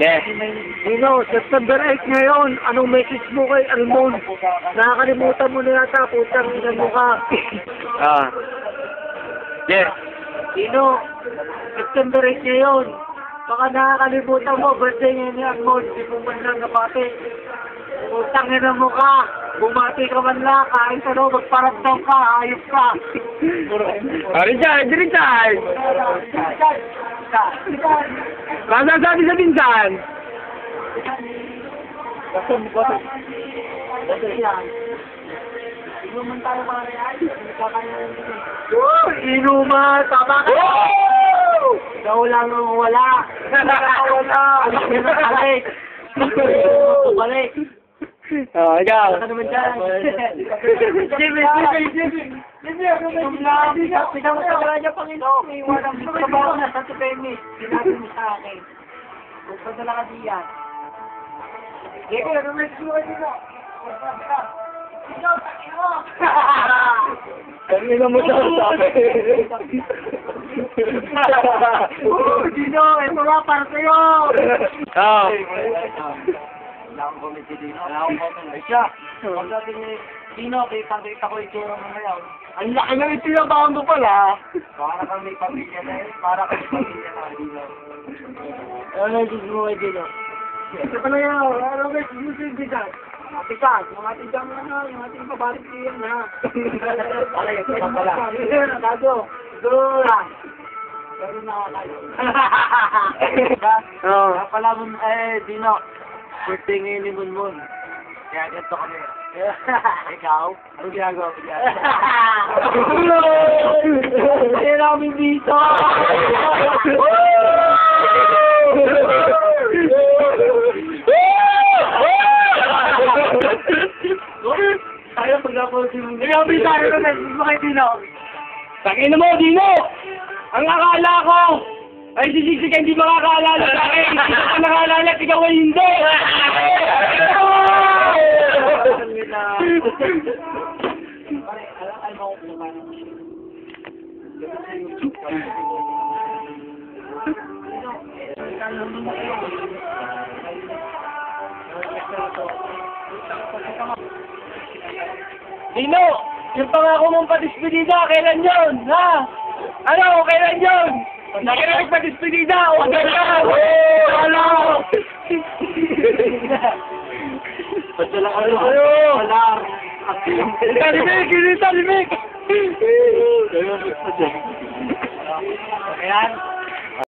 Yes. Dino, September 8 ngayon, anong message mo kay Almond? Nakakalimutan mo na yata, putang ina mo ka. Yes. Dino, September 8 ngayon, baka nakakalimutan mo, birthday ngayon ni Almond, di mo man lang napati. Putang ina mo ka, bumati ka man lang, kain ka no, magparamdam ka, ayos ka. Richard! Masasabi sa pinsan! Inuman tayo mga real. Inuman! Tama ka! Ikaw lang ang wala. Wala. Alam mo na balik. Balik. Ikaw. Ano naman dyan? Jimmy. Tignan mo sa kanya niya, Panginoon. Iwanan mo sa bago na sa Tupemi. Sinabi mo sa akin. Kung padala ka diyan. Diego, nag-message mo kayo dito. Kanina mo siya sabi. Dino, ito nga para sa'yo. Wala akong komenti dito. Ay siya. Pag sabi ni Dino, kita ko itsura mo ngayon. Ang laki na ito yung baon mo pala. Para kang may pamilya na eh. Para kang may pamilya na Dino. Ano na yung mo kay Dino? Ito pa na yan. Ano ba yung bisan? Bisan. Yung ating dam na yung ating pabalik siya na. Alay, ito pa pala. Nagado. Doon. Pero nakakayo. Pala mo, Dino. Birthday ngayon ni Munmun. Kaya ganito kami. Ikaw? Anong ginagawa mo dyan? Kaya namin dito! Tayo pag-apology mo. Grabe tayo na message mo kay Dino. Takin mo, Dino! Ang akala ko! Ay, si Sisik hindi makakaalala sa akin! Hindi ka nakaalala, ikaw ay hindi! Dino! Yung pangako mong patispedida, kailan yun? Ha? Ano? Kailan yun? Nakiramig patispedida! Huwag ka! Ano? Padala ka rin. Wala. Talimik! Ayan.